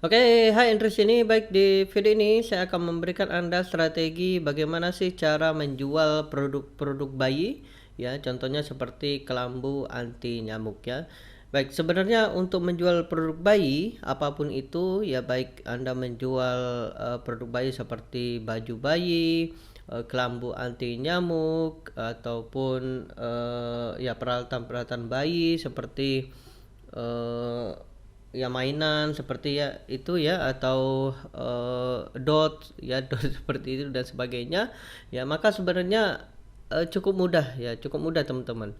Oke, hai Indri sini. Baik, di video ini saya akan memberikan Anda strategi bagaimana sih cara menjual produk-produk bayi, ya. Contohnya seperti kelambu anti nyamuk, ya. Baik, sebenarnya untuk menjual produk bayi apapun itu, ya, baik Anda menjual produk bayi seperti baju bayi, kelambu anti nyamuk, ataupun ya peralatan-peralatan bayi seperti eh, ya mainan seperti ya itu ya, atau dot ya dot seperti itu dan sebagainya, ya. Maka sebenarnya cukup mudah, ya, cukup mudah teman-teman.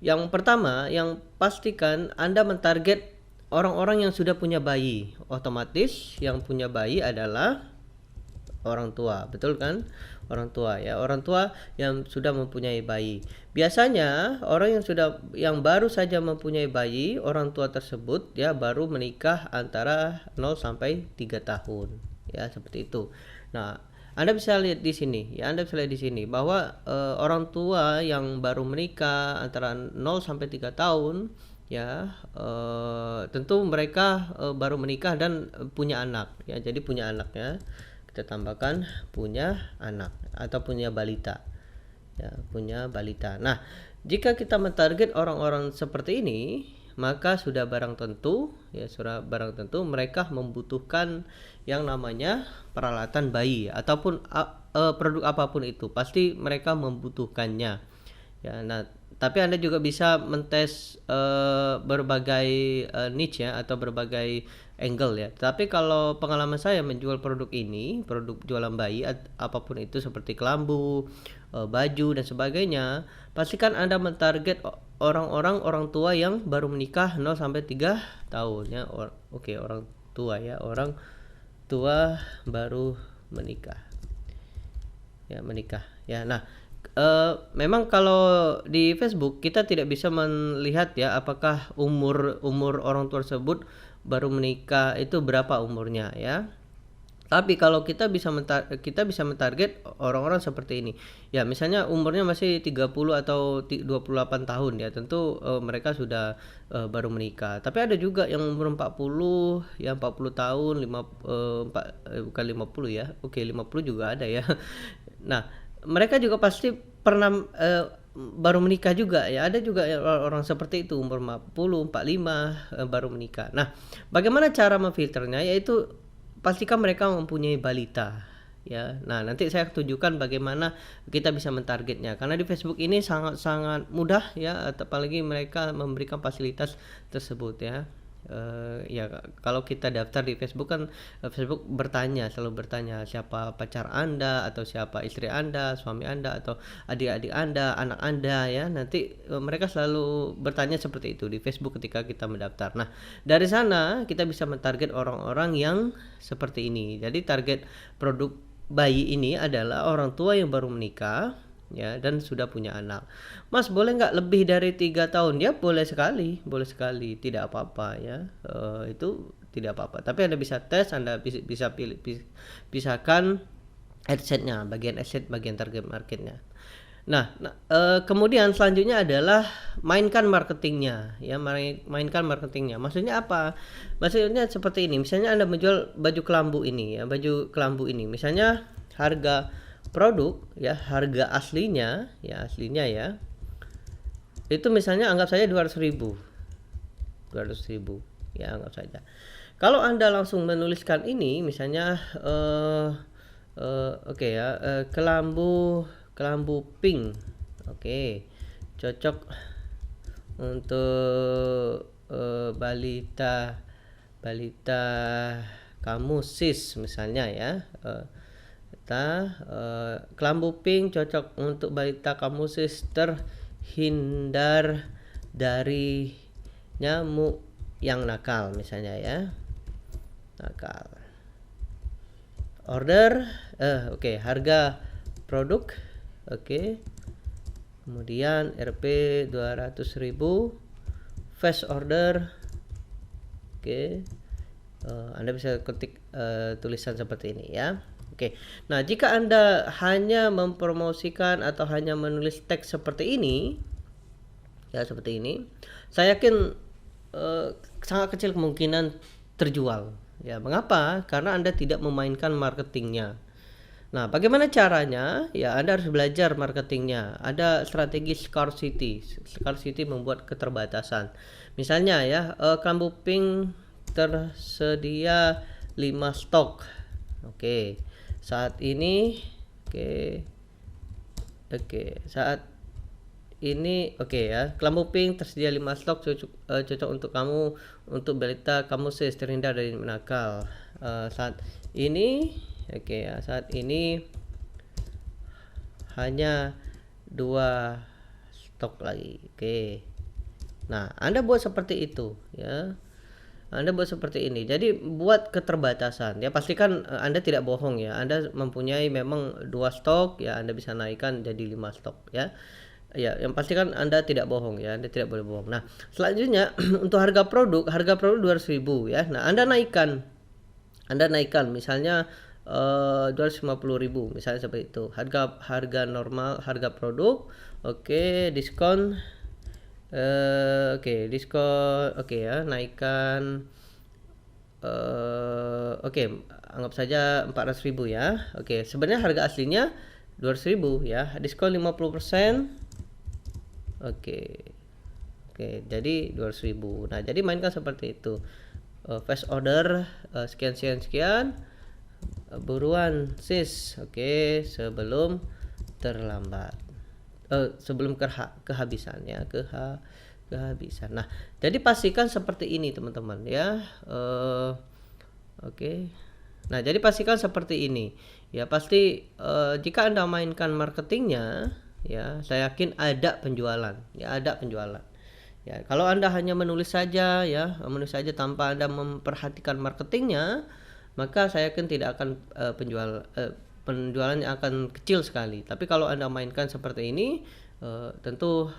Yang pertama, yang pastikan Anda mentarget orang-orang yang sudah punya bayi. Otomatis yang punya bayi adalah orang tua, betul kan? Orang tua, ya, orang tua yang sudah mempunyai bayi. Biasanya orang yang baru saja mempunyai bayi, orang tua tersebut ya baru menikah antara 0 sampai 3 tahun, ya, seperti itu. Nah, Anda bisa lihat di sini, ya, Anda bisa lihat di sini bahwa orang tua yang baru menikah antara 0 sampai 3 tahun, ya, tentu mereka baru menikah dan punya anak, ya. Jadi punya anak, ya, kita tambahkan punya anak atau punya balita, ya, punya balita. Nah, jika kita mentarget orang-orang seperti ini, maka sudah barang tentu, ya, sudah barang tentu mereka membutuhkan yang namanya peralatan bayi ataupun produk apapun itu, pasti mereka membutuhkannya, ya. Nah, tapi Anda juga bisa mentes berbagai niche, ya, atau berbagai angle, ya. Tapi kalau pengalaman saya menjual produk ini, produk jualan bayi apapun itu seperti kelambu, baju dan sebagainya, pastikan Anda mentarget orang tua yang baru menikah 0 sampai 3 tahun, ya. Oke, orang tua, ya, orang tua baru menikah, ya, menikah, ya. Nah, memang kalau di Facebook kita tidak bisa melihat, ya, apakah umur umur orang tua tersebut baru menikah itu berapa umurnya, ya. Tapi kalau kita bisa mentarget orang-orang seperti ini. Ya, misalnya umurnya masih 30 atau 28 tahun, ya, tentu mereka sudah baru menikah. Tapi ada juga yang umur 40, ya, 40 tahun, bukan 50, ya. Oke, 50 juga ada, ya. Nah, mereka juga pasti pernah baru menikah juga, ya. Ada juga ya orang seperti itu umur 40, 45 baru menikah. Nah, bagaimana cara memfilternya? Yaitu pastikan mereka mempunyai balita, ya. Nah, nanti saya tunjukkan bagaimana kita bisa mentargetnya. Karena di Facebook ini sangat-sangat mudah, ya, apalagi mereka memberikan fasilitas tersebut, ya. Ya, kalau kita daftar di Facebook kan, Facebook selalu bertanya siapa pacar Anda atau siapa istri Anda, suami Anda atau adik-adik Anda, anak Anda, ya. Nanti mereka selalu bertanya seperti itu di Facebook ketika kita mendaftar. Nah, dari sana kita bisa mentarget orang-orang yang seperti ini. Jadi target produk bayi ini adalah orang tua yang baru menikah, ya, dan sudah punya anak. Mas, boleh nggak lebih dari 3 tahun? Ya, boleh sekali, tidak apa-apa, ya. Itu tidak apa-apa. Tapi Anda bisa tes, Anda bisa pilih, pisahkan adsense-nya, bagian adsense, bagian target marketnya. Nah, kemudian selanjutnya adalah mainkan marketingnya, ya, mainkan marketingnya. Maksudnya apa? Maksudnya seperti ini. Misalnya Anda menjual baju kelambu ini, ya, baju kelambu ini. Misalnya harga produk, ya, harga aslinya, ya, ya. Itu misalnya anggap saja 200.000. 200.000, ya, anggap saja. Kalau Anda langsung menuliskan ini misalnya oke, ya, kelambu kelambu pink. Oke. Cocok untuk balita balita kamu sis misalnya, ya. Kita kelambu pink cocok untuk balita kamu sis terhindar dari nyamuk yang nakal misalnya, ya. Nakal. Order, oke, harga produk, oke. Kemudian Rp 200.000, fast order, oke. Anda bisa ketik tulisan seperti ini, ya. Oke. Nah, jika Anda hanya mempromosikan atau hanya menulis teks seperti ini, ya, seperti ini, saya yakin sangat kecil kemungkinan terjual, Ya, mengapa? Karena Anda tidak memainkan marketingnya. Nah, bagaimana caranya? Ya, Anda harus belajar marketingnya. Ada strategi scarcity. Scarcity membuat keterbatasan. Misalnya ya, kelambu pink tersedia 5 stok. Oke. Saat ini saat ini ya, kelambu pink tersedia 5 stok, cocok untuk kamu, untuk balita kamu terhindar dari menakal. Saat ini saat ini hanya 2 stok lagi. Nah, Anda buat seperti itu ya. Anda buat seperti ini. Jadi buat keterbatasan. Ya, pastikan Anda tidak bohong ya. Anda mempunyai memang 2 stok ya, Anda bisa naikkan jadi 5 stok ya. Ya, yang pastikan Anda tidak bohong ya. Anda tidak boleh bohong. Nah, selanjutnya untuk harga produk 200.000 ya. Nah, Anda naikkan misalnya 250.000 misalnya seperti itu. Harga normal, harga produk. Diskon. Diskon. Ya, naikkan. Anggap saja 400.000 ya. Sebenarnya harga aslinya 200.000 ya. Diskon 50%. Jadi 200.000. Nah, jadi mainkan seperti itu. Fast order sekian. Buruan sis. Sebelum terlambat. Sebelum kehabisan ya, kehabisan. Nah, jadi pastikan seperti ini teman-teman ya. Nah, jadi pastikan seperti ini ya. Pasti jika Anda mainkan marketingnya ya, saya yakin ada penjualan ya. Kalau Anda hanya menulis saja tanpa Anda memperhatikan marketingnya, maka saya yakin tidak akan penjualannya akan kecil sekali. Tapi kalau Anda mainkan seperti ini, tentu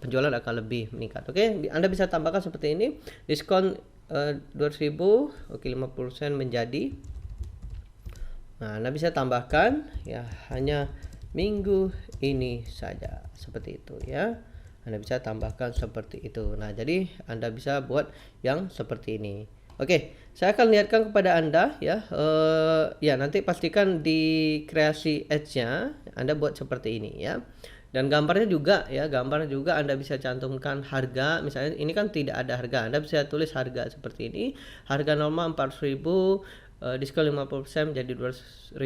penjualan akan lebih meningkat. Anda bisa tambahkan seperti ini. Diskon 200.000, 50% menjadi. Nah, Anda bisa tambahkan ya, hanya minggu ini saja, seperti itu ya. Anda bisa tambahkan seperti itu. Nah, jadi Anda bisa buat yang seperti ini. Saya akan lihatkan kepada Anda ya. Nanti pastikan di kreasi ads-nya Anda buat seperti ini ya. Dan gambarnya juga Anda bisa cantumkan harga. Misalnya ini kan tidak ada harga, Anda bisa tulis harga seperti ini. Harga normal 400.000, diskon 50% jadi 200.000,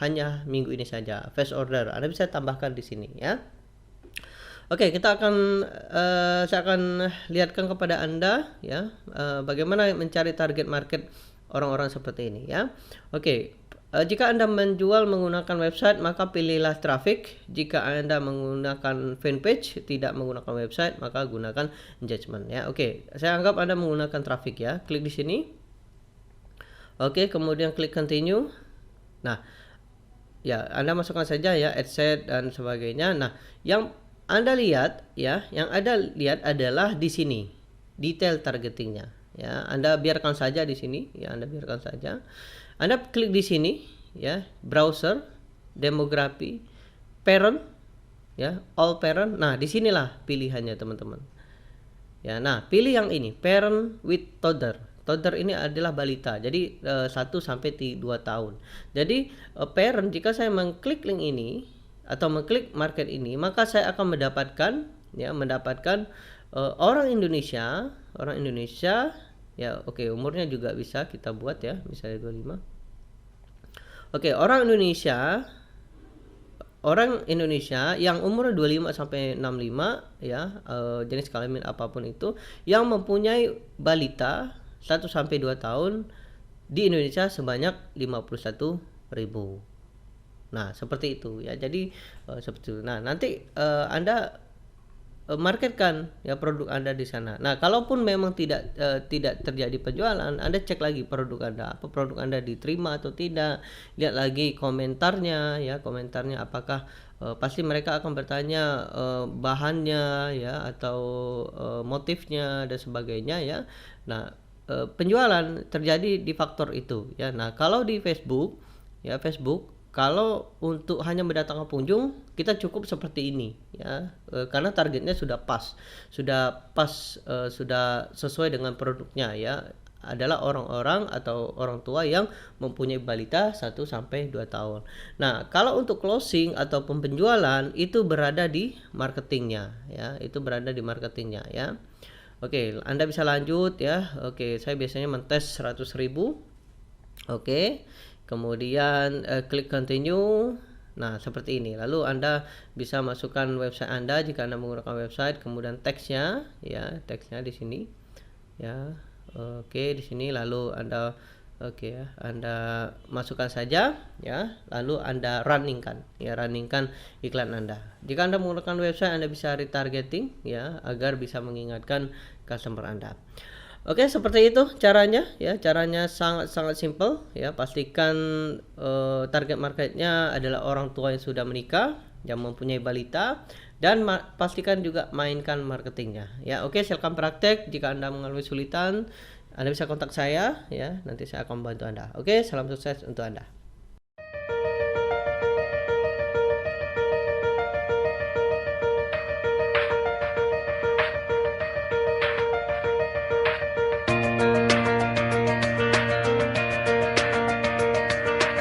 hanya minggu ini saja. Fast order Anda bisa tambahkan di sini ya. Saya akan lihatkan kepada Anda ya, bagaimana mencari target market orang-orang seperti ini ya. Jika Anda menjual menggunakan website, maka pilihlah traffic. Jika Anda menggunakan fanpage, tidak menggunakan website, maka gunakan engagement ya. Saya anggap Anda menggunakan traffic ya. Klik di sini. Kemudian klik continue. Nah, ya, Anda masukkan saja ya ad set dan sebagainya. Nah, yang Anda lihat adalah di sini detail targetingnya ya. Anda biarkan saja di sini ya, Anda klik di sini ya, browser, demografi, parent ya, all parent. Nah, disinilah pilihannya teman-teman ya. Nah, pilih yang ini, parent with toddler. Toddler ini adalah balita, jadi 1 sampai 2 tahun. Jadi parent, jika saya mengklik link ini atau mengklik market ini, maka saya akan mendapatkan orang Indonesia ya. Umurnya juga bisa kita buat ya, misalnya 25. Orang Indonesia yang umur 25 sampai 65 ya, jenis kelamin apapun itu, yang mempunyai balita 1 sampai 2 tahun di Indonesia sebanyak 51.000. Nah, seperti itu ya. Jadi seperti itu. Nah, nanti Anda marketkan ya produk Anda di sana. Nah, kalaupun memang tidak terjadi penjualan, Anda cek lagi produk Anda, apa produk Anda diterima atau tidak. Lihat lagi komentarnya apakah pasti mereka akan bertanya bahannya ya, atau motifnya dan sebagainya ya. Nah, penjualan terjadi di faktor itu ya. Nah, kalau di Facebook kalau untuk hanya mendatangkan pengunjung, kita cukup seperti ini ya, karena targetnya sudah pas, sudah sesuai dengan produknya ya. adalah orang-orang atau orang tua yang mempunyai balita 1 sampai 2 tahun. Nah, kalau untuk closing ataupun penjualan itu berada di marketingnya ya, itu berada di marketingnya ya. Oke, Anda bisa lanjut ya. Oke, saya biasanya mentes 100.000. Oke. Kemudian klik continue. Nah, seperti ini. Lalu Anda bisa masukkan website Anda jika Anda menggunakan website, kemudian teksnya ya, teksnya di sini. Ya. Oke, di sini lalu Anda ya, Anda masukkan saja ya, lalu Anda runningkan iklan Anda. Jika Anda menggunakan website, Anda bisa retargeting ya, agar bisa mengingatkan customer Anda. Oke, seperti itu caranya ya. Caranya sangat simple ya. Pastikan target marketnya adalah orang tua yang sudah menikah, yang mempunyai balita, dan pastikan juga mainkan marketingnya ya. Oke, silakan praktek. Jika Anda mengalami kesulitan, Anda bisa kontak saya ya. Nanti saya akan membantu Anda. Oke, salam sukses untuk Anda.